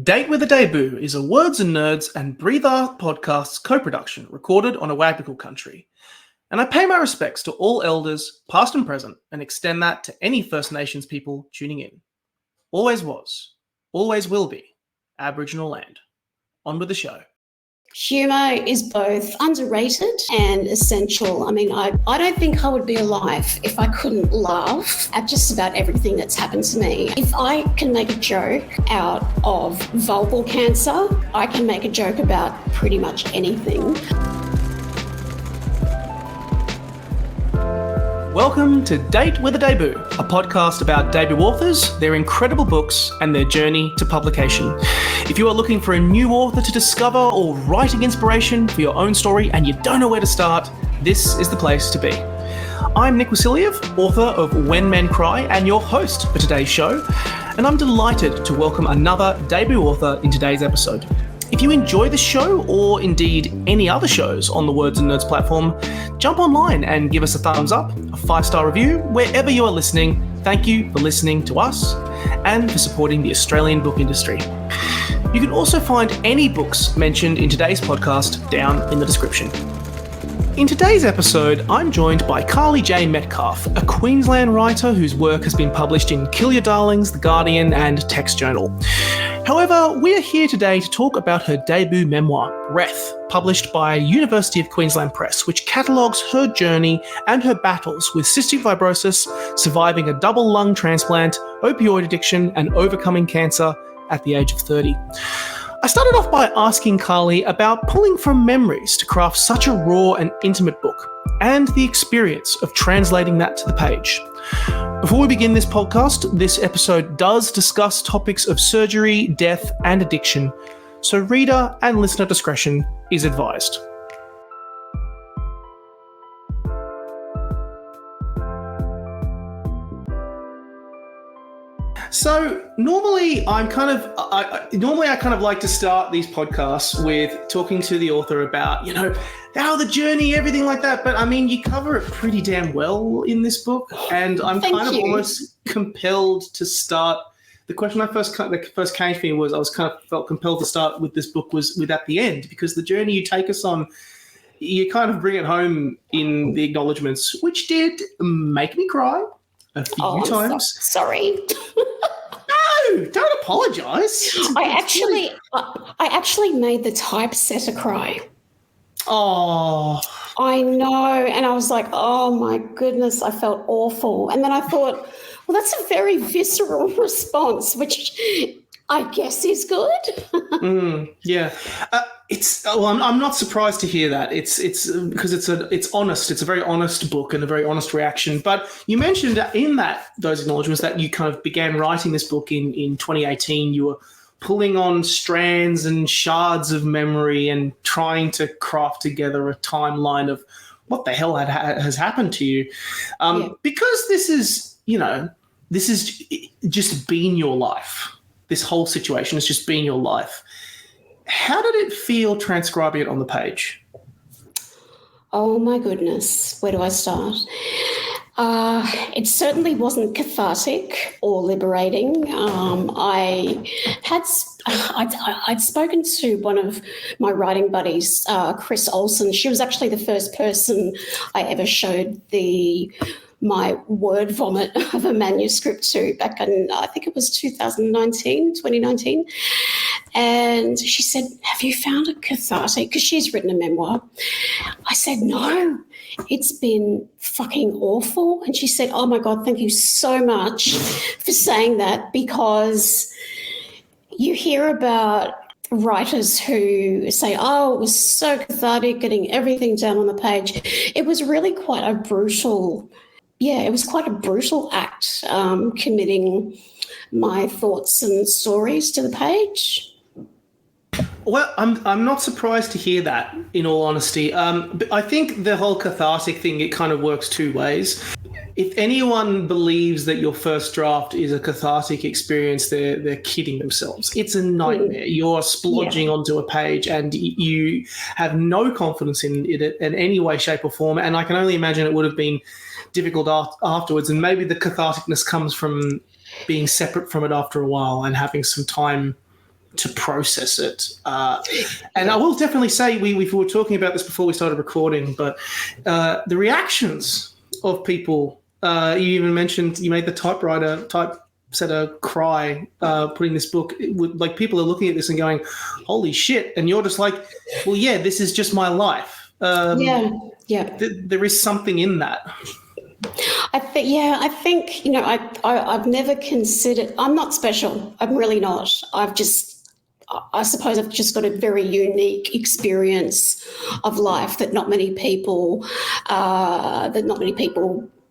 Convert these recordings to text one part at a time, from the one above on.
Date with a Debut is a Words and Nerds and Breathe Art podcasts co-production recorded on a Wagnical country. And I pay my respects to all elders, past and present, and extend that to any First Nations people tuning in. Always was, always will be, Aboriginal land. On with the show. Humour is both underrated and essential. I mean, I don't think I would be alive if I couldn't laugh at just about everything that's happened to me. If I can make a joke out of vulval cancer, I can make a joke about pretty much anything. Welcome to Date with a Debut, a podcast about debut authors, their incredible books, and their journey to publication. If you are looking for a new author to discover or writing inspiration for your own story and you don't know where to start, this is the place to be. I'm Nick Wasiliev, author of When Men Cry and your host for today's show, and I'm delighted to welcome another debut author in today's episode. If you enjoy this show, or indeed any other shows on the Words and Nerds platform, jump online and give us a thumbs up, a 5-star review, wherever you are listening. Thank you for listening to us and for supporting the Australian book industry. You can also find any books mentioned in today's podcast down in the description. In today's episode, I'm joined by Carly-Jay Metcalfe, a Queensland writer whose work has been published in Kill Your Darlings, The Guardian and Text Journal. However, we're here today to talk about her debut memoir, Breath, published by University of Queensland Press, which catalogues her journey and her battles with cystic fibrosis, surviving a double lung transplant, opioid addiction and overcoming cancer at the age of 30. I started off by asking Carly about pulling from memories to craft such a raw and intimate book, and the experience of translating that to the page. Before we begin this podcast, this episode does discuss topics of surgery, death, and addiction, so reader and listener discretion is advised. So normally I kind of like to start these podcasts with talking to the author about, how the journey, everything like that. But I mean, you cover it pretty damn well in this book, and I'm almost compelled to start. The question that first came to me was felt compelled to start with this book was with at the end, because the journey you take us on, you kind of bring it home in the acknowledgements, which did make me cry a few times. Sorry. No, don't apologise. I actually made the typesetter cry. Oh. I know. And I was like, oh my goodness, I felt awful. And then I thought, well, that's a very visceral response, which I guess is good. Yeah. I'm not surprised to hear that. It's because it's honest. It's a very honest book and a very honest reaction. But you mentioned in those acknowledgements that you kind of began writing this book in 2018. You were pulling on strands and shards of memory and trying to craft together a timeline of what the hell has happened to you. Because this is just been your life. This whole situation has just been your life. How did it feel transcribing it on the page? Oh my goodness, where do I start? It certainly wasn't cathartic or liberating. I'd spoken to one of my writing buddies, Chris Olsen. She was actually the first person I ever showed my word vomit of a manuscript to back in, I think it was 2019. And she said, have you found it cathartic? Because she's written a memoir. I said, no, it's been fucking awful. And she said, oh my God, thank you so much for saying that, because you hear about writers who say, oh, it was so cathartic getting everything down on the page. It was really quite a brutal act, committing my thoughts and stories to the page. Well, I'm not surprised to hear that, in all honesty. But I think the whole cathartic thing, it kind of works two ways. If anyone believes that your first draft is a cathartic experience, they're kidding themselves. It's a nightmare. You're splodging onto a page and you have no confidence in it in any way, shape or form. And I can only imagine it would have been difficult afterwards. And maybe the catharticness comes from being separate from it after a while and having some time to process it. And I will definitely say, we were talking about this before we started recording, but the reactions of people, you even mentioned, you made the typesetter cry putting this book, like people are looking at this and going, holy shit. And you're just like, well, yeah, this is just my life. There is something in that. I think, you know, I've never considered, I'm not special. I'm really not. I suppose I've just got a very unique experience of life that not many people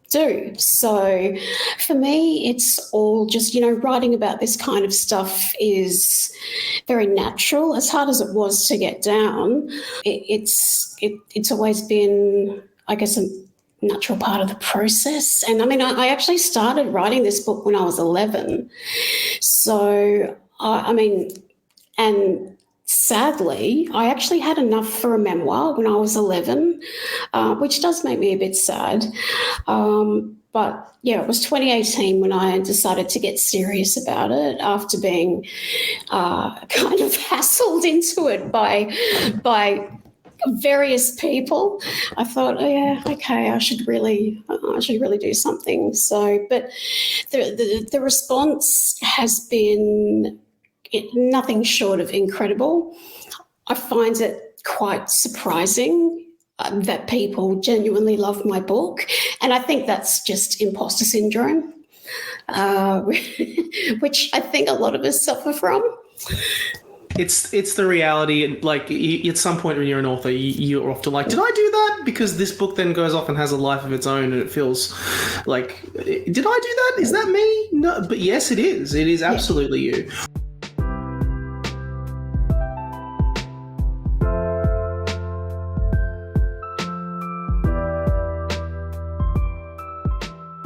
do. So for me, it's all just, you know, writing about this kind of stuff is very natural. As hard as it was to get down, it's always been, I guess, a natural part of the process. And I mean, I actually started writing this book when I was 11. So, and sadly, I actually had enough for a memoir when I was 11, which does make me a bit sad. But yeah, it was 2018 when I decided to get serious about it after being kind of hassled into it by various people. I thought, oh yeah, okay, I should really do something. So, but the response has been nothing short of incredible. I find it quite surprising that people genuinely love my book, and I think that's just imposter syndrome, which I think a lot of us suffer from. It's the reality, and like at some point when you're an author, you're often like, did I do that? Because this book then goes off and has a life of its own, and it feels like, did I do that? Is that me? No, but yes, it is. It is absolutely you.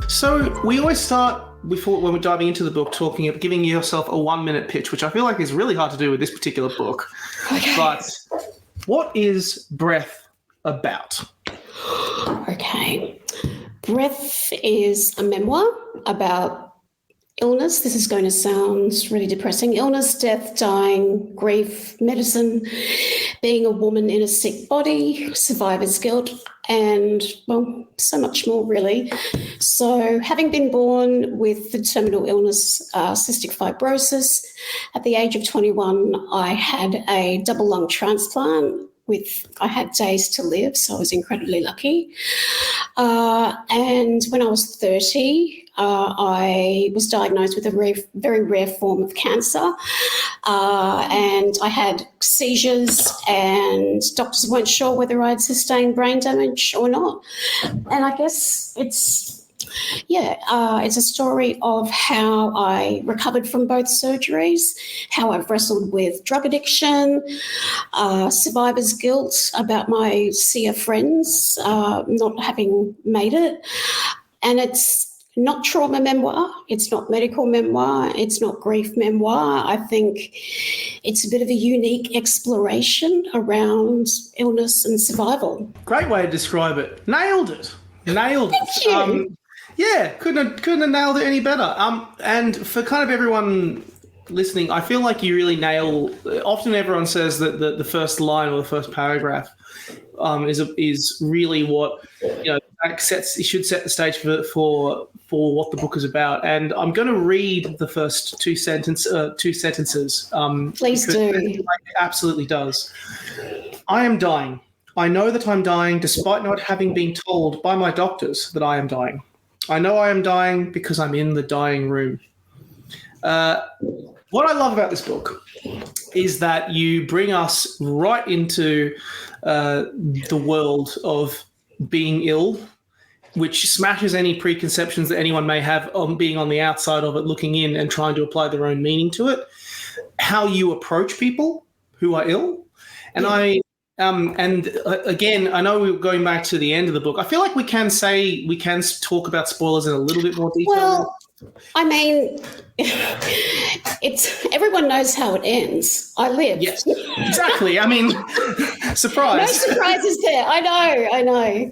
So we always start when we're diving into the book, giving yourself a 1-minute pitch, which I feel like is really hard to do with this particular book. Okay. But what is Breath about? Okay. Breath is a memoir about illness. This is going to sound really depressing. Illness, death, dying, grief, medicine, being a woman in a sick body, survivor's guilt, and, well, so much more, really. So having been born with the terminal illness, cystic fibrosis, at the age of 21, I had a double lung transplant. I had days to live, so I was incredibly lucky. And when I was 30, I was diagnosed with a very rare form of cancer, and I had seizures, and doctors weren't sure whether I'd sustained brain damage or not. And I guess it's a story of how I recovered from both surgeries, how I've wrestled with drug addiction, survivor's guilt about my seer friends not having made it. And it's not trauma memoir, it's not medical memoir, it's not grief memoir. I think it's a bit of a unique exploration around illness and survival. Great way to describe it. Nailed it. Thank you. Yeah, couldn't have nailed it any better. And for kind of everyone listening, I feel like you really nail. Often everyone says that the first line or the first paragraph is really what, you know, should set the stage for what the book is about. And I'm going to read the first two sentences. Please do. It absolutely does. I am dying. I know that I'm dying, despite not having been told by my doctors that I am dying. I know I am dying because I'm in the dying room. What I love about this book is that you bring us right into the world of being ill, which smashes any preconceptions that anyone may have on being on the outside of it, looking in and trying to apply their own meaning to it, how you approach people who are ill. And again, I know we're going back to the end of the book. I feel like we can talk about spoilers in a little bit more detail. Well, I mean, everyone knows how it ends. I live. Yes, exactly. I mean, surprise. No surprises there. I know.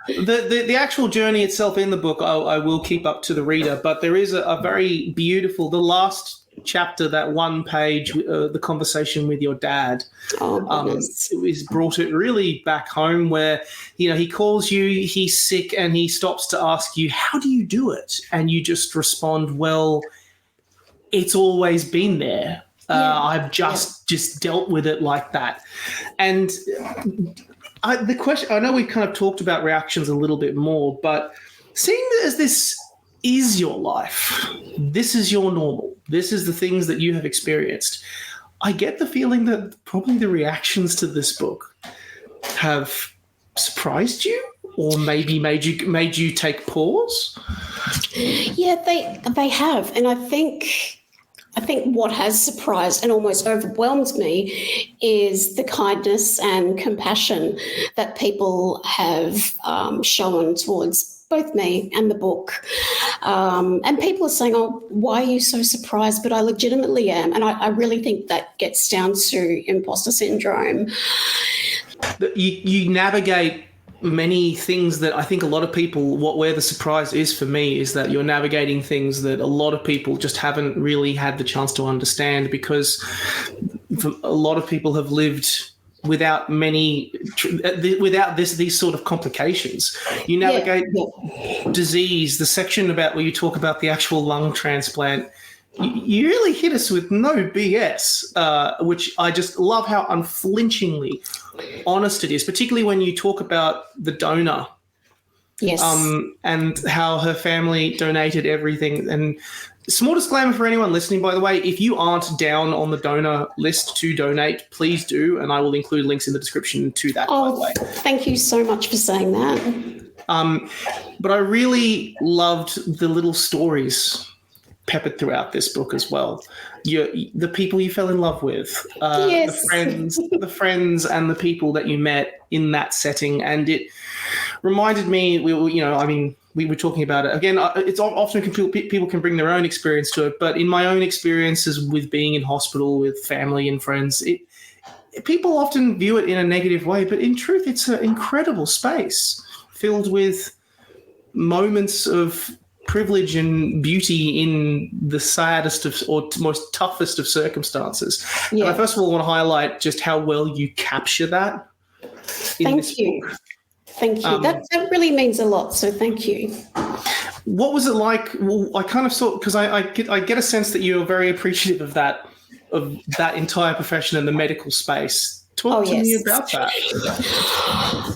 The actual journey itself in the book, I will keep up to the reader, but there is a very beautiful, the last chapter, that one page, the conversation with your dad, is brought it really back home, where he calls you, he's sick, and he stops to ask you, how do you do it? And you just respond, well, it's always been there. I've just dealt with it like that. And the question, I know we've kind of talked about reactions a little bit more, but seeing as this is your life, this is your normal, this is the things that you have experienced, I get the feeling that probably the reactions to this book have surprised you, or maybe made you take pause. Yeah, they have, and I think what has surprised and almost overwhelmed me is the kindness and compassion that people have shown towards both me and the book. And people are saying, oh, why are you so surprised? But I legitimately am. And I really think that gets down to imposter syndrome. You navigate many things that I think a lot of people, where the surprise is for me, is that you're navigating things that a lot of people just haven't really had the chance to understand, because a lot of people have lived without these sort of complications. You navigate disease, the section about where you talk about the actual lung transplant. You really hit us with no BS, which I just love how unflinchingly honest it is, particularly when you talk about the donor. Yes. And how her family donated everything. And small disclaimer for anyone listening, by the way, if you aren't down on the donor list to donate, please do, and I will include links in the description to that, by the way. Thank you so much for saying that. But I really loved the little stories peppered throughout this book as well. The people you fell in love with, the friends and the people that you met in that setting. And it reminded me, we were talking about it. Again, it's often people can bring their own experience to it, but in my own experiences with being in hospital with family and friends, people often view it in a negative way, but in truth, it's an incredible space filled with moments of privilege and beauty in the saddest or most toughest of circumstances. Yeah. And I first of all want to highlight just how well you capture that in this book. Thank you. That really means a lot, so thank you. What was it like? Well, I kind of saw, because I get a sense that you're very appreciative of that entire profession in the medical space. Talk to me about that.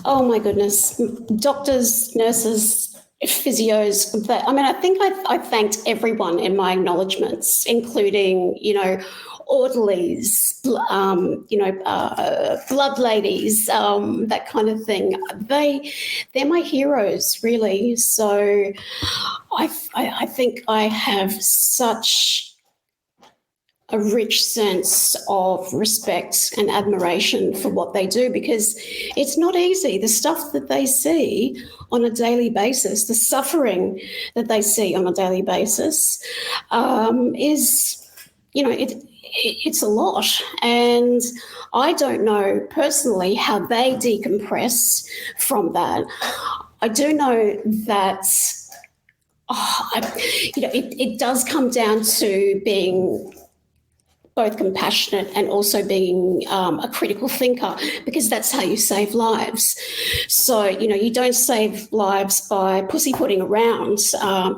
Oh my goodness. Doctors, nurses, physios. I think I thanked everyone in my acknowledgements, including, orderlies, blood ladies, that kind of thing. They're my heroes, really. So I think I have such a rich sense of respect and admiration for what they do, because it's not easy. The stuff that they see on a daily basis, the suffering that they see on a daily basis, is, it's a lot. And I don't know personally how they decompress from that. I do know that, it does come down to being both compassionate and also being a critical thinker, because that's how you save lives. So, you don't save lives by pussyfooting around.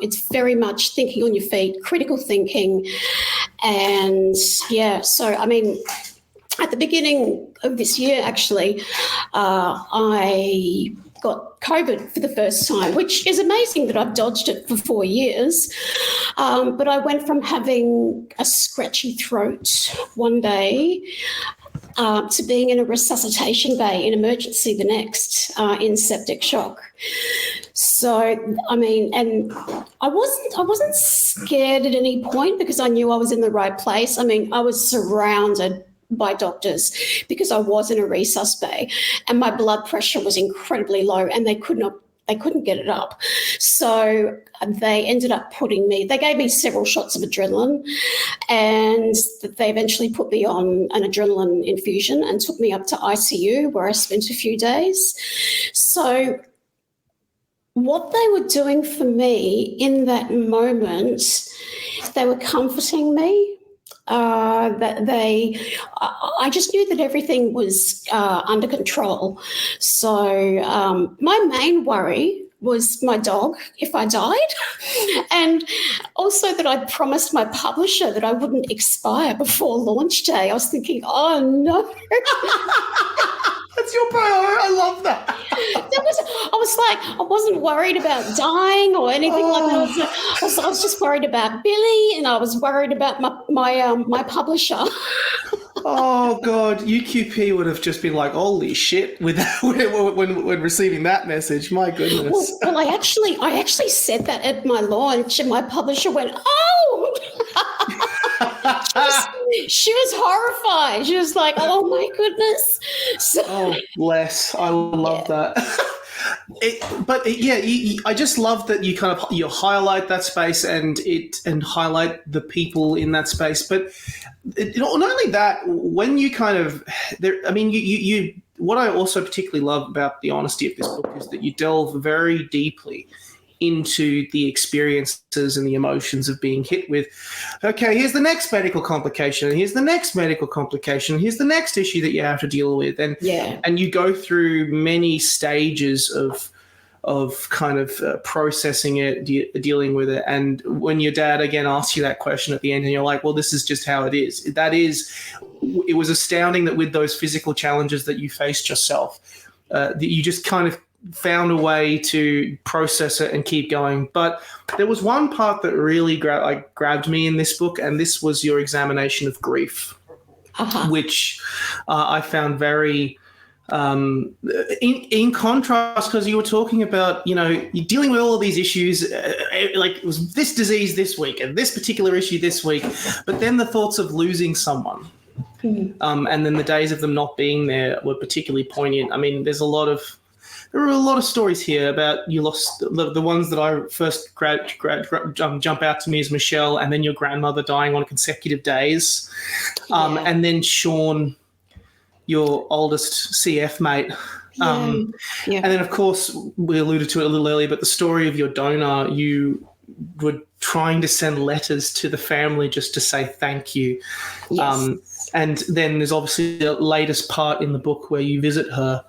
It's very much thinking on your feet, critical thinking. And, so, at the beginning of this year, actually, I got COVID for the first time, which is amazing that I've dodged it for 4 years. But I went from having a scratchy throat one day to being in a resuscitation bay in emergency the next, in septic shock. So, and I wasn't scared at any point, because I knew I was in the right place. I was surrounded by doctors because I was in a resus bay, and my blood pressure was incredibly low, and they couldn't get it up. So they ended up they gave me several shots of adrenaline, and they eventually put me on an adrenaline infusion and took me up to ICU, where I spent a few days. So what they were doing for me in that moment, they were comforting me. I just knew that everything was under control. So my main worry was my dog if I died, and also that I promised my publisher that I wouldn't expire before launch day. I was thinking, oh no. That's your priority. I love that. I was like, I wasn't worried about dying or anything like that. I was just worried about Billy, and I was worried about my publisher. Oh God, UQP would have just been like, "Holy shit!" with that, when receiving that message. My goodness. Well, I actually said that at my launch, and my publisher went, "Oh." She was horrified. She was like, "Oh my goodness!" So, oh bless! I love that. I just love that you you highlight that space and highlight the people in that space. But not only that, when you what I also particularly love about the honesty of this book is that you delve very deeply into the experiences and the emotions of being hit with, okay, here's the next medical complication, and here's the next medical complication, here's the next issue that you have to deal with, and you go through many stages of processing it, dealing with it. And when your dad again asks you that question at the end, and you're like, well, this is just how it is. It was astounding that with those physical challenges that you faced yourself, that you just kind of found a way to process it and keep going. But there was one part that really grabbed me in this book, and this was your examination of grief, which I found very in contrast, because you were talking about, you're dealing with all of these issues, like it was this disease this week and this particular issue this week, but then the thoughts of losing someone. And then the days of them not being there were particularly poignant. I mean, there are a lot of stories here about you lost the ones that I first jump out to me is Michelle, and then your grandmother dying on consecutive days, and then Sean, your oldest CF mate. And then, of course, we alluded to it a little earlier, but the story of your donor, you were trying to send letters to the family just to say thank you. Yes. And then there's obviously the latest part in the book where you visit her,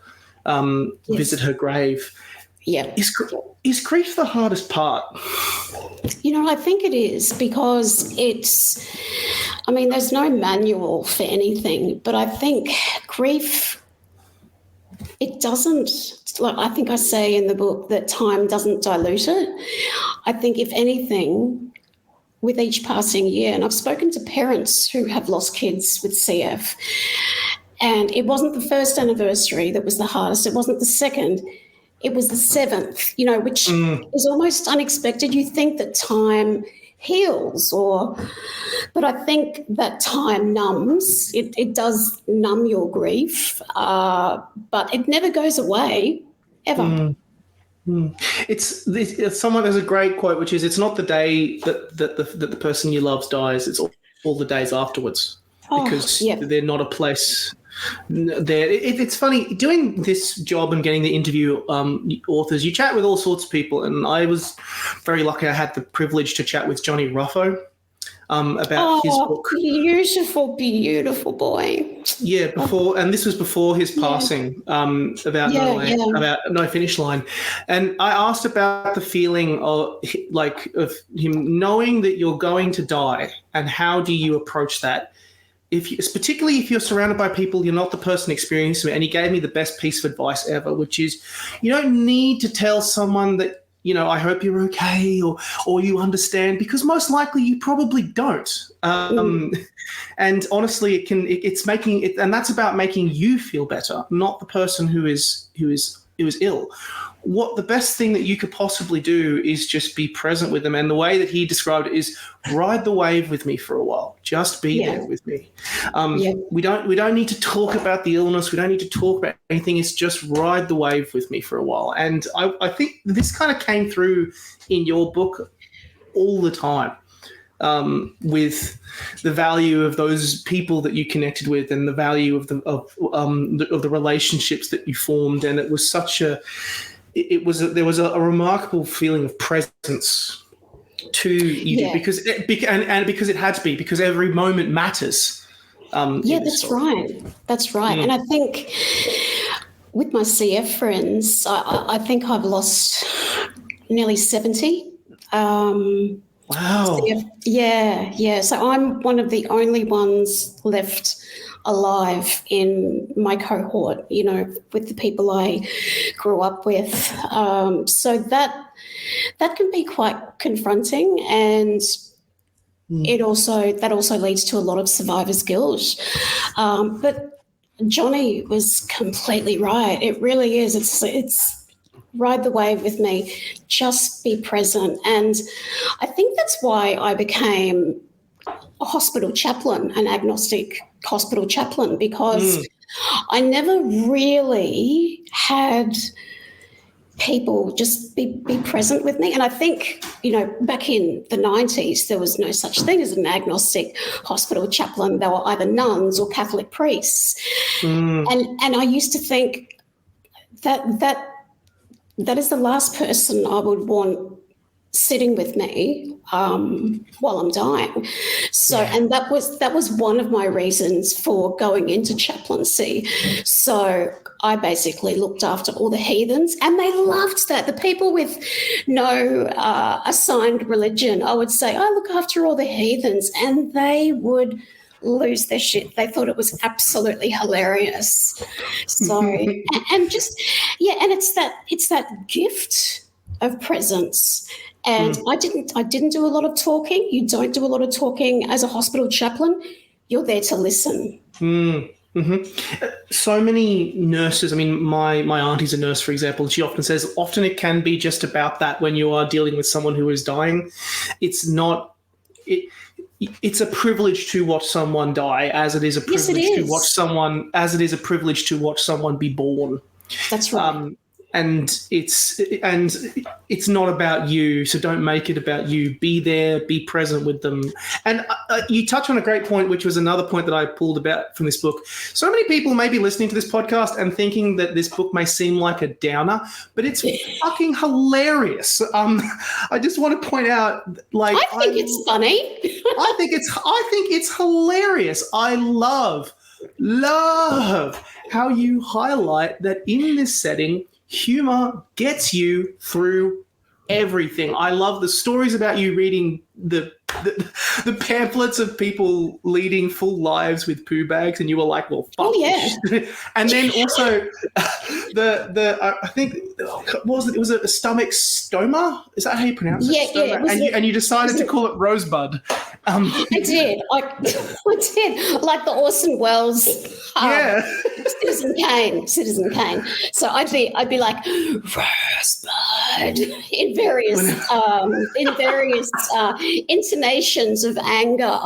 visit her grave. Yeah. Is grief the hardest part? I think it is, because there's no manual for anything, but I think grief, it doesn't, like I think I say in the book that time doesn't dilute it. I think if anything, with each passing year, and I've spoken to parents who have lost kids with CF, and it wasn't the first anniversary that was the hardest, it wasn't the second, it was the seventh, which is almost unexpected. You think that time heals, but I think that time numbs. It does numb your grief, but it never goes away, ever. It's someone has a great quote, which is, it's not the day that the person you love dies, it's all the days afterwards, because they're not a place there. It's funny doing this job and getting to interview authors. You chat with all sorts of people, and I was very lucky. I had the privilege to chat with Johnny Ruffo about his book. Beautiful boy. Yeah, and this was before his passing. About No Finish Line, and I asked about the feeling of him knowing that you're going to die, and how do you approach that? Particularly if you're surrounded by people, you're not the person experiencing it. And he gave me the best piece of advice ever, which is, you don't need to tell someone that, I hope you're okay, or you understand, because most likely you probably don't. And honestly, it's making it, and that's about making you feel better, not the person who is ill. What the best thing that you could possibly do is just be present with them. And the way that he described it is, ride the wave with me for a while. Just be there with me. We don't need to talk about the illness. We don't need to talk about anything. It's just ride the wave with me for a while. And I think this kind of came through in your book all the time, with the value of those people that you connected with, and the value of the relationships that you formed. And it was there was a remarkable feeling of presence to you Yeah. because because it had to be, because every moment matters. Yeah, that's right. That's right. And I think with my CF friends, I think I've lost nearly 70. Wow. Yeah. So I'm one of the only ones left alive in my cohort, with the people I grew up with. So that can be quite confronting, and that also leads to a lot of survivor's guilt. But Johnny was completely right. It really is. It's ride the wave with me. Just be present. And I think that's why I became a hospital chaplain, an agnostic hospital chaplain, because I never really had people just be present with me. And I think, back in the 90s, there was no such thing as an agnostic hospital chaplain. They were either nuns or Catholic priests. And I used to think that is the last person I would want sitting with me while I'm dying. So, and that was one of my reasons for going into chaplaincy. So I basically looked after all the heathens, and they loved that. The people with no assigned religion, I would say, I look after all the heathens, and they would lose their shit. They thought it was absolutely hilarious. So, and it's that gift of presence. And I didn't do a lot of talking. You don't do a lot of talking as a hospital chaplain. You're there to listen. So many nurses, I mean, my auntie's a nurse, for example, and she often says, often it can be just about that when you are dealing with someone who is dying. It's a privilege to watch someone die, as it is a privilege to watch someone, as it is a privilege to watch someone be born. That's right. And it's not about you, so don't make it about you. Be there, be present with them. And you touch on a great point, which was another point that I pulled about from this book. So many people may be listening to this podcast and thinking that this book may seem like a downer, but it's fucking hilarious. I just want to point out, I think it's funny. I think it's hilarious. I love how you highlight that in this setting, humor gets you through everything. I love the stories about you reading the pamphlets of people leading full lives with poo bags, and you were like, well, fuck. Oh, yeah. And then also I think, what was it? Was it a stomach stoma? Is that how you pronounce it? Yeah. And you decided to call it Rosebud. I did. I did. Like the Orson Welles. Citizen Kane. So I'd be like, Rosebud, in various intonations of anger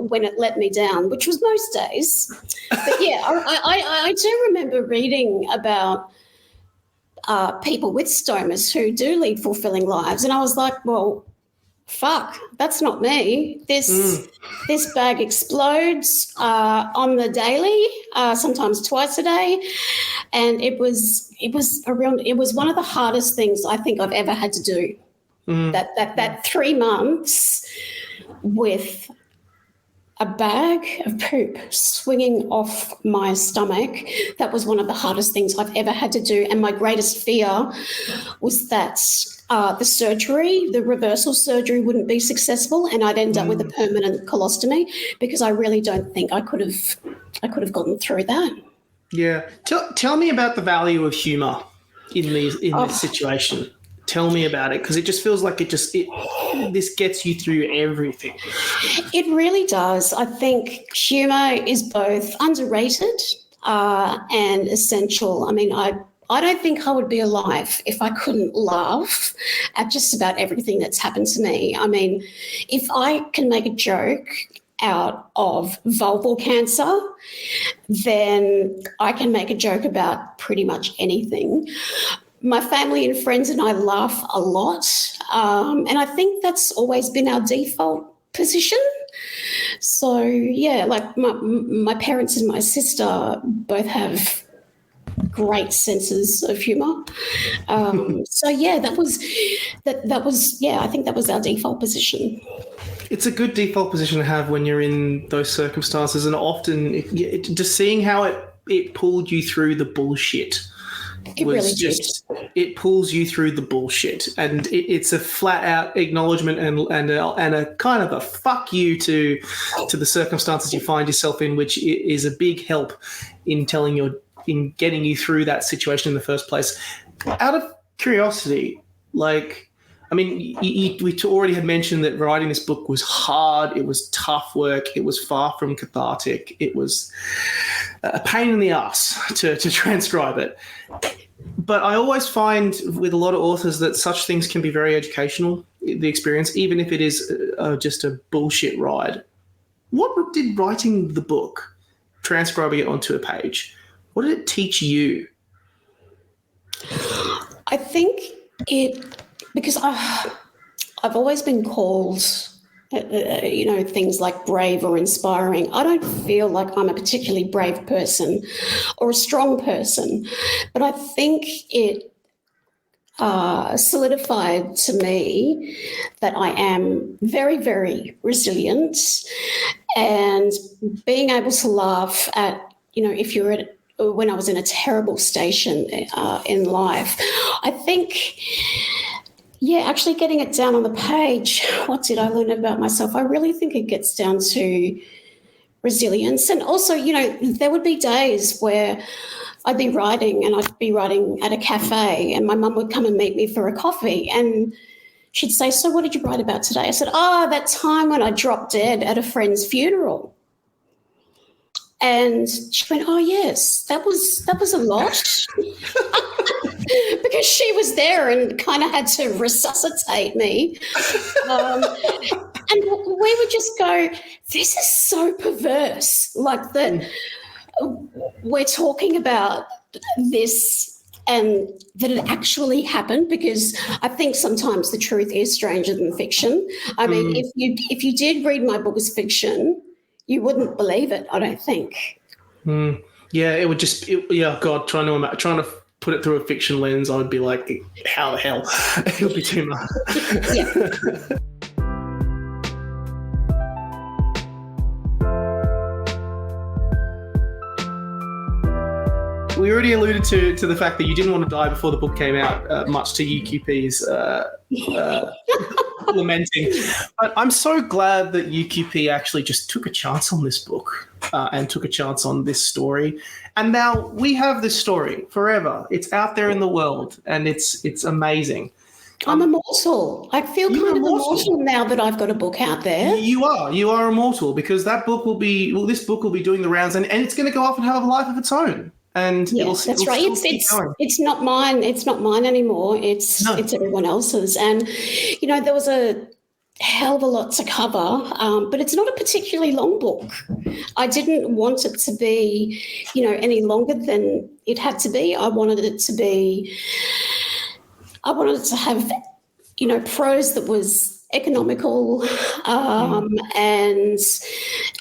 when it let me down, which was most days. But yeah, I do remember reading about people with stomas who do lead fulfilling lives, and I was like, well, fuck, that's not me. This bag explodes on the daily, sometimes twice a day, and it was one of the hardest things I think I've ever had to do. That 3 months with a bag of poop swinging off my stomach, that was one of the hardest things I've ever had to do. And my greatest fear was that the reversal surgery wouldn't be successful, and I'd end up with a permanent colostomy, because I really don't think I could have gotten through that. Yeah. Tell me about the value of humour in this situation. Tell me about it, because it just feels like this gets you through everything. It really does. I think humour is both underrated and essential. I mean, I don't think I would be alive if I couldn't laugh at just about everything that's happened to me. I mean, if I can make a joke out of vulval cancer, then I can make a joke about pretty much anything. My family and friends and I laugh a lot, and I think that's always been our default position. So, yeah, like my parents and my sister both have great senses of humour. So yeah, that was I think that was our default position. It's a good default position to have when you're in those circumstances, and often just seeing how it pulled you through the bullshit. It pulls you through the bullshit, and it's a flat out acknowledgement and a kind of a fuck you to the circumstances you find yourself in, which is a big help in getting you through that situation in the first place. Out of curiosity, we already had mentioned that writing this book was hard. It was tough work. It was far from cathartic. It was a pain in the ass to transcribe it. But I always find with a lot of authors that such things can be very educational, the experience, even if it is just a bullshit ride. What did writing the book, transcribing it onto a page, what did it teach you? I think because I've always been called, things like brave or inspiring. I don't feel like I'm a particularly brave person or a strong person, but I think it solidified to me that I am very, very resilient, and being able to laugh at, when I was in a terrible station in life, I think. Yeah, actually getting it down on the page, what did I learn about myself? I really think it gets down to resilience. And also, there would be days where I'd be writing at a cafe, and my mum would come and meet me for a coffee, and she'd say, "So what did you write about today?" I said, that time when I dropped dead at a friend's funeral. And she went, "Oh, yes, that was a lot." Because she was there and kind of had to resuscitate me. And we would just go, this is so perverse, like that we're talking about this and that it actually happened, because I think sometimes the truth is stranger than fiction. I mean, if you did read my book as fiction, you wouldn't believe it, I don't think. Yeah, it would just, God, trying to put it through a fiction lens, I would be like, how the hell? It would be too much. Yeah. We already alluded to the fact that you didn't want to die before the book came out, much to UQP's lamenting. But I'm so glad that UQP actually just took a chance on this book and took a chance on this story. And now we have this story forever. It's out there in the world, and it's amazing. I'm immortal. I feel kind of immortal now that I've got a book out there. You are immortal, because this book will be doing the rounds, and it's going to go off and have a life of its own. And yes, that's right. It's not mine. It's not mine anymore. It's everyone else's. And there was a hell of a lot to cover, but it's not a particularly long book. I didn't want it to be, any longer than it had to be. I wanted it to have, prose that was economical, and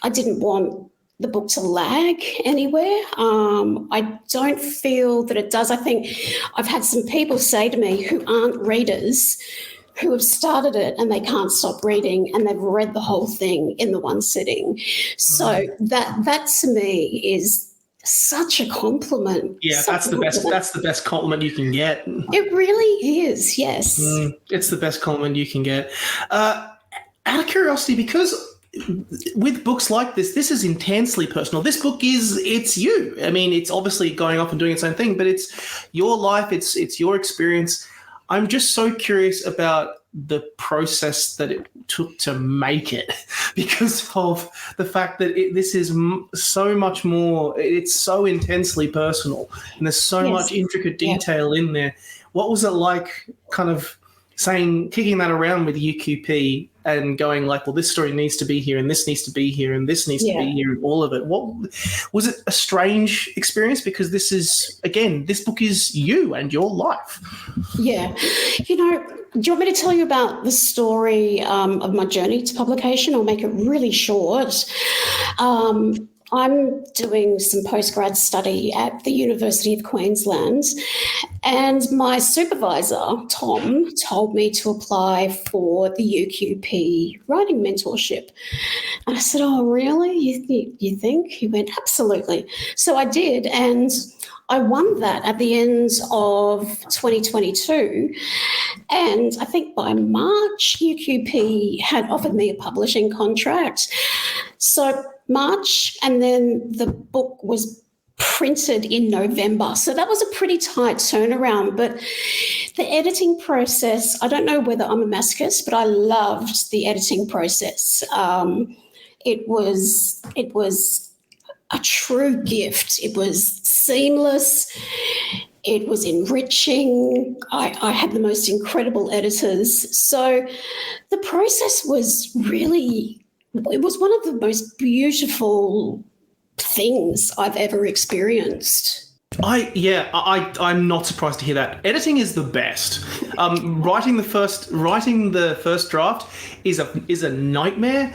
I didn't want the book to lag anywhere. I don't feel that it does. I think I've had some people say to me who aren't readers, who have started it and they can't stop reading, and they've read the whole thing in the one sitting. So that to me is such a compliment. Yeah, that's the best compliment you can get. It really is, yes. It's the best compliment you can get. Out of curiosity, because with books like this is intensely personal. This book it's you. I mean, it's obviously going off and doing its own thing, but it's your life, it's your experience. I'm just so curious about the process that it took to make it, because of the fact that this is so much more, it's so intensely personal, and there's so much intricate detail in there. What was it like kind of kicking that around with UQP and going like, well, this story needs to be here, and this needs to be here, and this needs to be here, and all of it? What was it? A strange experience, because this book is you and your life. Yeah. Do you want me to tell you about the story of my journey to publication? I'll make it really short. I'm doing some postgrad study at the University of Queensland, and my supervisor, Tom, told me to apply for the UQP writing mentorship. And I said, oh, really? You think? He went, absolutely. So I did, and I won that at the end of 2022. And I think by March, UQP had offered me a publishing contract. So March, and then the book was printed in November. So that was a pretty tight turnaround. But the editing process, I don't know whether I'm a masochist, but I loved the editing process. It was a true gift. It was seamless. It was enriching. I had the most incredible editors. So the process was really, it was one of the most beautiful things I've ever experienced. I'm not surprised to hear that. Editing is the best. Writing the first draft is a nightmare.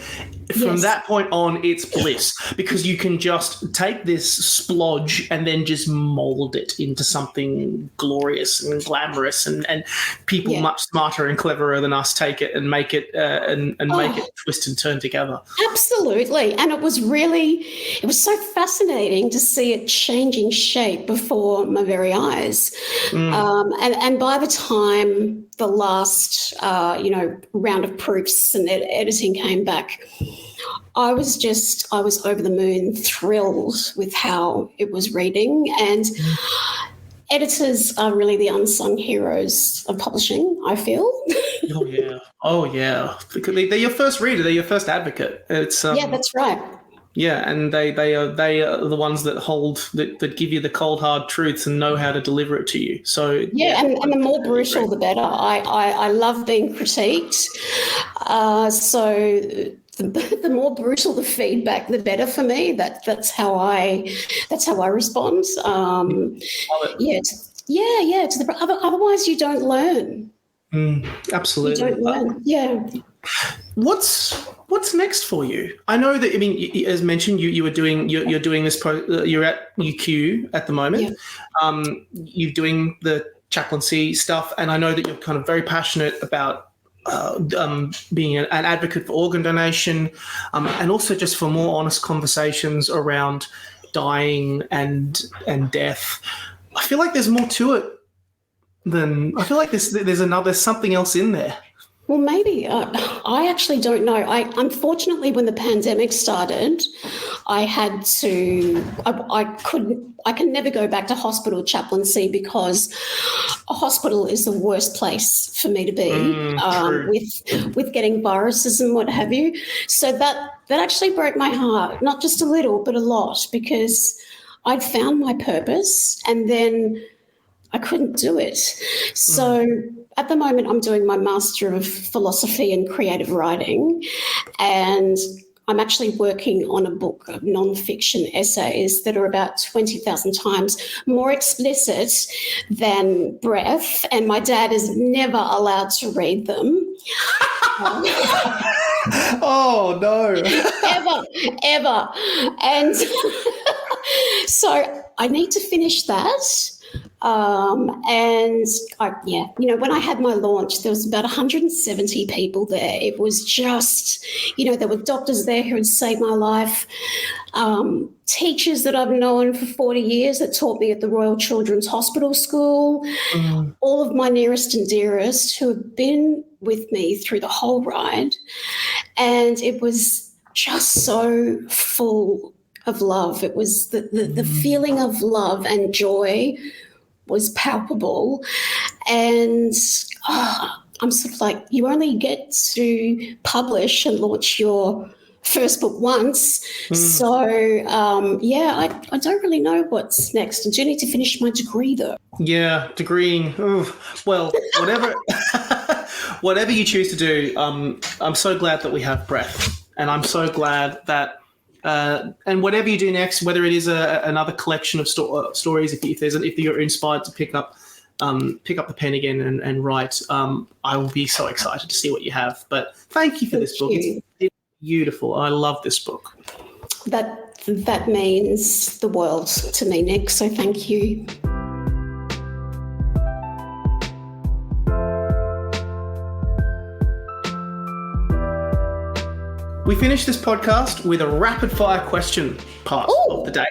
From Yes. that point on, it's bliss, because you can just take this splodge and then just mold it into something glorious and glamorous, and people much smarter and cleverer than us take it and make it make it twist and turn together. Absolutely. And it was so fascinating to see it changing shape before my very eyes. And by the time the last, round of proofs and editing came back, I was over the moon, thrilled with how it was reading. And editors are really the unsung heroes of publishing, I feel. Oh yeah. Because they're your first reader. They're your first advocate. It's yeah, that's right. Yeah, and they are the ones that give you the cold hard truths and know how to deliver it to you. So and the more brutal, the better. I love being critiqued. So the more brutal the feedback, the better for me. That's how I respond. Otherwise, you don't learn. Absolutely. You don't learn. Yeah. What's next for you? I know that, I mean, as mentioned, you're doing this. You're at UQ at the moment. Yeah. You're doing the chaplaincy stuff, and I know that you're kind of very passionate about being an advocate for organ donation, and also just for more honest conversations around dying and death. I feel like there's more to it than I feel like there's something else in there. Well, maybe. I actually don't know. Unfortunately, when the pandemic started, I had to. I can never go back to hospital chaplaincy, because a hospital is the worst place for me to be with getting viruses and what have you. So that actually broke my heart, not just a little, but a lot, because I'd found my purpose and then I couldn't do it. So at the moment, I'm doing my Master of Philosophy and Creative Writing, and I'm actually working on a book of non-fiction essays that are about 20,000 times more explicit than breath, and my dad is never allowed to read them. Oh, no. Ever. And so I need to finish that. When I had my launch, there was about 170 people there. It was just, there were doctors there who had saved my life, teachers that I've known for 40 years that taught me at the Royal Children's Hospital School, all of my nearest and dearest who have been with me through the whole ride. And it was just so full of love. It was the feeling of love and joy was palpable. And I'm sort of like, you only get to publish and launch your first book once. So, I don't really know what's next. I do need to finish my degree, though. Yeah, degreeing. Ooh. Well, whatever you choose to do, I'm so glad that we have breath. And I'm so glad that and whatever you do next, whether it is another collection of stories, if you're inspired to pick up the pen again and write, I will be so excited to see what you have. But thank you for this book. It's beautiful. I love this book. That's That means the world to me, Nick, so thank you. We finished this podcast with a rapid fire question part of the date.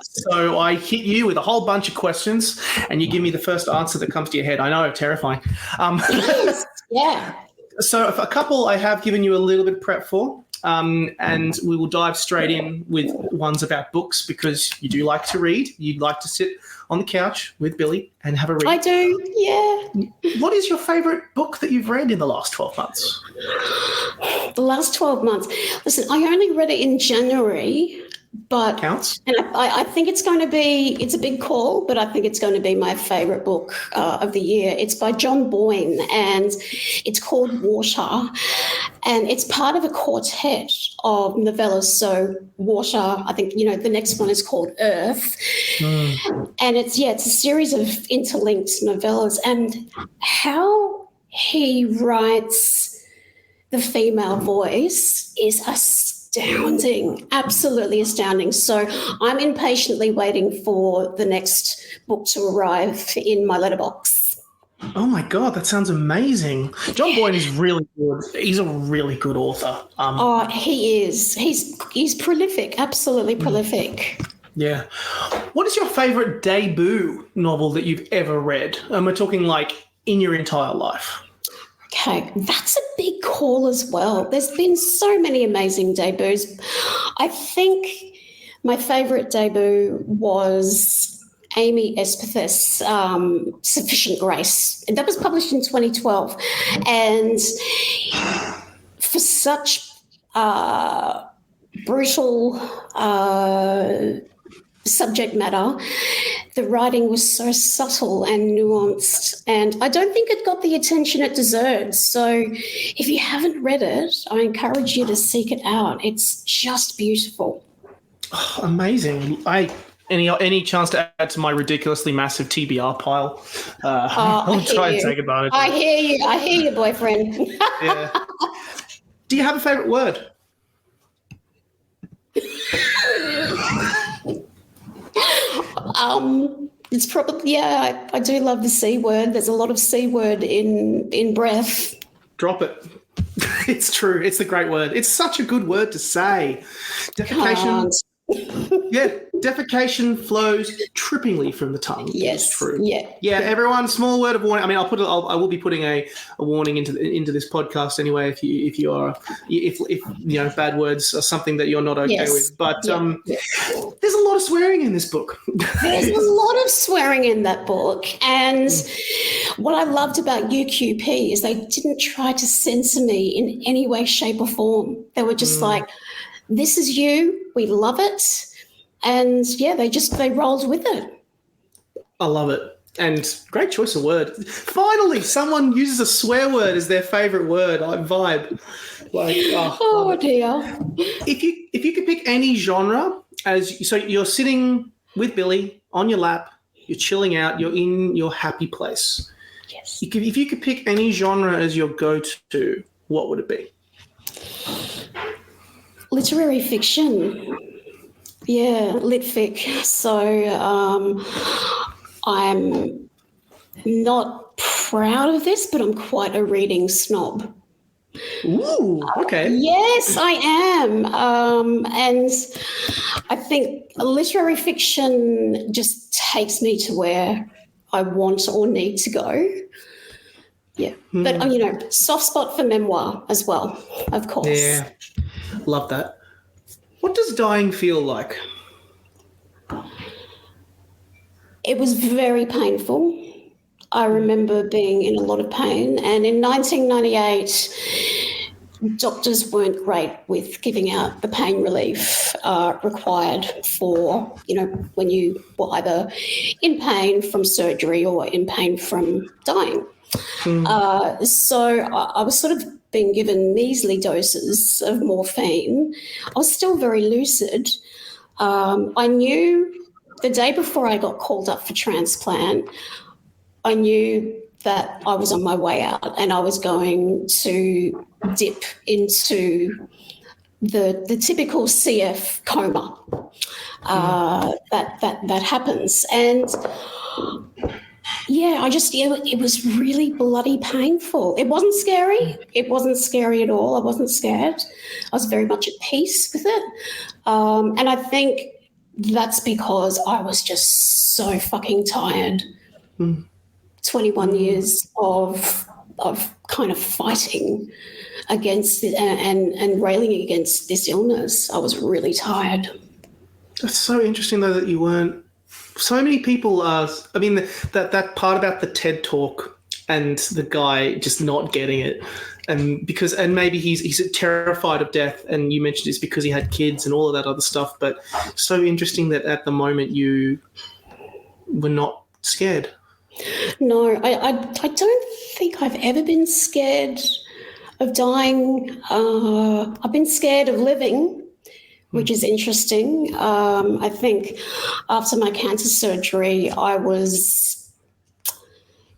So I hit you with a whole bunch of questions and you give me the first answer that comes to your head. I know, terrifying. Yeah. So a couple I have given you a little bit of prep for, and we will dive straight in with ones about books because you do like to read. You'd like to sit on the couch with Billy and have a read. I do, yeah. What is your favourite book that you've read in the last 12 months? The last 12 months. Listen, I only read it in January, but Counts. And I think it's a big call, but I think it's going to be my favourite book of the year. It's by John Boyne and it's called Water, and it's part of a quartet of novellas. So Water, I think, the next one is called Earth. And it's a series of interlinked novellas, and how he writes the female voice is astounding, absolutely astounding. So I'm impatiently waiting for the next book to arrive in my letterbox. Oh my God, that sounds amazing. John Boyne is really good. He's a really good author. He is. He's prolific, absolutely prolific. Yeah. What is your favourite debut novel that you've ever read? And we're talking like in your entire life. Okay, that's a big call as well. There's been so many amazing debuts. I think my favourite debut was Amy Espeth's Sufficient Grace. And that was published in 2012. And for such brutal subject matter, the writing was so subtle and nuanced, and I don't think it got the attention it deserved. So if you haven't read it, I encourage you to seek it out. It's just beautiful. Oh, amazing. Any chance to add to my ridiculously massive TBR pile? I'll try and take advantage of it. I hear you, boyfriend. Yeah. Do you have a favourite word? It's probably, I do love the C word. There's a lot of C word in breath. Drop it. It's true. It's a great word. It's such a good word to say. Defecation. Defecation flows trippingly from the tongue. Yes, it's true. Yeah. Everyone, small word of warning. I mean, I will be putting a warning into this podcast anyway. If bad words are something that you're not okay with. But there's a lot of swearing in this book. There's a lot of swearing in that book, and what I loved about UQP is they didn't try to censor me in any way, shape, or form. They were just like, "This is you. We love it." And they rolled with it. I love it. And great choice of word. Finally, someone uses a swear word as their favourite word. I vibe. Oh dear. If you could pick any genre, so you're sitting with Billy on your lap, you're chilling out, you're in your happy place. Yes. If you could pick any genre as your go-to, what would it be? Literary fiction. Yeah, lit fic. So I'm not proud of this, but I'm quite a reading snob. Ooh, okay. Yes, I am. And I think literary fiction just takes me to where I want or need to go. Yeah. But, soft spot for memoir as well, of course. Yeah, love that. What does dying feel like? It was very painful. I remember being in a lot of pain. And in 1998, doctors weren't great with giving out the pain relief required for, when you were either in pain from surgery or in pain from dying. So I was sort of being given measly doses of morphine. I was still very lucid. I knew the day before I got called up for transplant, I knew that I was on my way out and I was going to dip into the typical CF coma that happens. And yeah, it was really bloody painful. It wasn't scary. It wasn't scary at all. I wasn't scared. I was very much at peace with it. And I think that's because I was just so fucking tired. 21 years of kind of fighting against it and railing against this illness. I was really tired. That's so interesting, though, that you weren't. So many people are. I mean, that part about the TED talk and the guy just not getting it, and maybe he's terrified of death, and you mentioned it's because he had kids and all of that other stuff. But so interesting that at the moment you were not scared. No, I don't think I've ever been scared of dying. I've been scared of living, which is interesting. I think after my cancer surgery, I was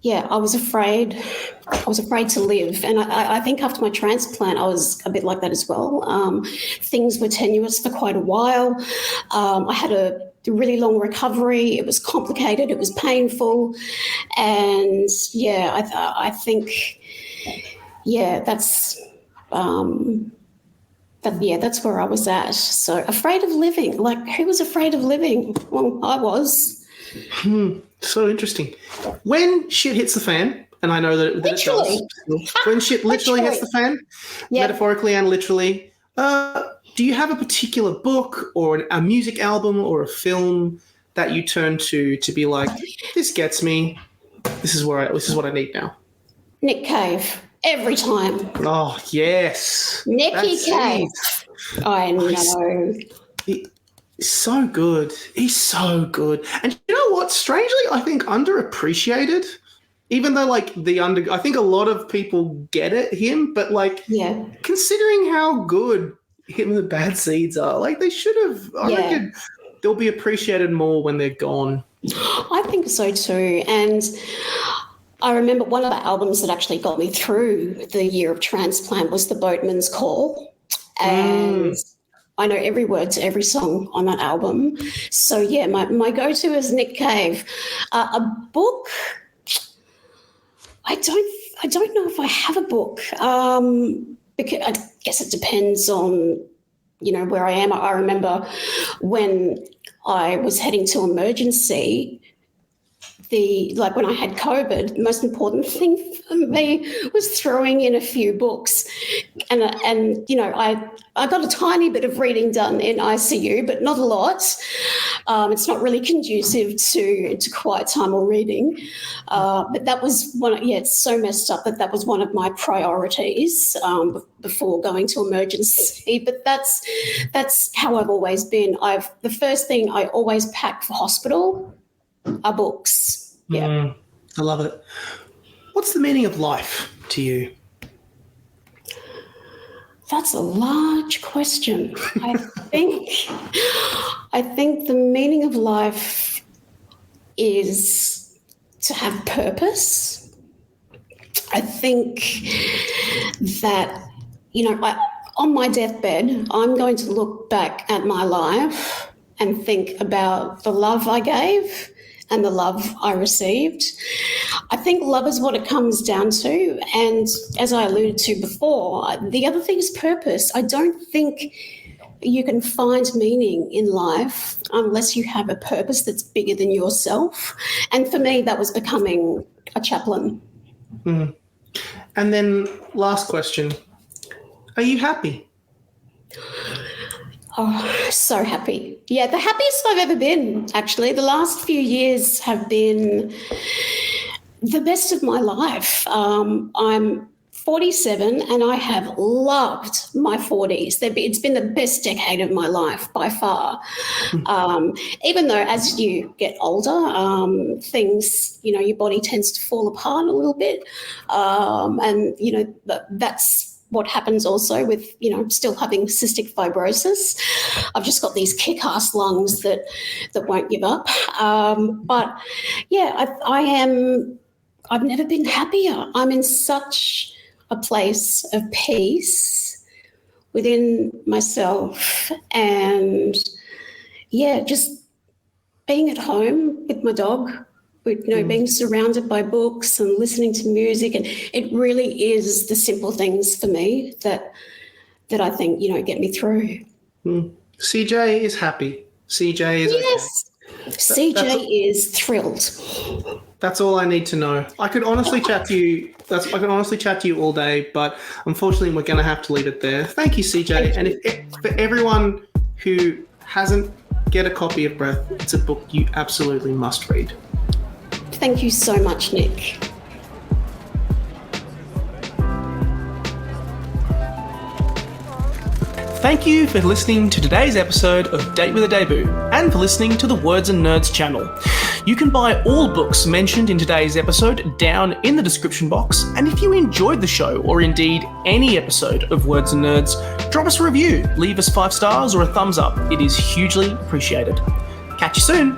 afraid. I was afraid to live. And I think after my transplant, I was a bit like that as well. Things were tenuous for quite a while. I had a really long recovery. It was complicated. It was painful. And I think, that's where I was at. So afraid of living. Like, who was afraid of living? Well, I was. So interesting. When shit hits the fan, and I know that it Literally. does. When shit literally hits the fan, metaphorically and literally, do you have a particular book or a music album or a film that you turn to be like, this gets me, this is what I need now? Nick Cave. Every time. Oh, yes. Nicky Cave. I know. He's so good. He's so good. And you know what? Strangely, I think underappreciated. Even though, like, I think a lot of people get him, but, like, considering how good him and the Bad Seeds are, like, they should have, I reckon they'll be appreciated more when they're gone. I think so too. And I remember one of the albums that actually got me through the year of transplant was The Boatman's Call. And I know every word to every song on that album. So, my go-to is Nick Cave. A book, I don't know if I have a book, because I guess it depends on, where I am. I remember when I was heading to emergency, when I had COVID, the most important thing for me was throwing in a few books. And I got a tiny bit of reading done in ICU, but not a lot. It's not really conducive to quiet time or reading. But that was it's so messed up that was one of my priorities before going to emergency. But that's how I've always been. The first thing I always pack for hospital are books. Yeah. I love it. What's the meaning of life to you? That's a large question. I think the meaning of life is to have purpose. I think that, on my deathbed, I'm going to look back at my life and think about the love I gave and the love I received. I think love is what it comes down to. And as I alluded to before, the other thing is purpose. I don't think you can find meaning in life unless you have a purpose that's bigger than yourself. And for me, that was becoming a chaplain. And then last question, are you happy? Oh, so happy. Yeah, the happiest I've ever been, actually. The last few years have been the best of my life. I'm 47 and I have loved my 40s. It's been the best decade of my life by far. Even though as you get older, things, your body tends to fall apart a little bit. And, that's what happens also with, still having cystic fibrosis. I've just got these kick-ass lungs that won't give up. But yeah, I've never been happier. I'm in such a place of peace within myself, and just being at home with my dog, with being surrounded by books and listening to music, and it really is the simple things for me that I think get me through. CJ is happy. CJ is okay. CJ is thrilled. That's all I need to know. I could honestly chat to you. I can honestly chat to you all day, but unfortunately, we're going to have to leave it there. Thank you, CJ. And for everyone who hasn't, get a copy of Breath. It's a book you absolutely must read. Thank you so much, Nick. Thank you for listening to today's episode of Date with a Debut, and for listening to the Words and Nerds channel. You can buy all books mentioned in today's episode down in the description box, and if you enjoyed the show, or indeed any episode of Words and Nerds, drop us a review, leave us 5 stars or a thumbs up. It is hugely appreciated. Catch you soon.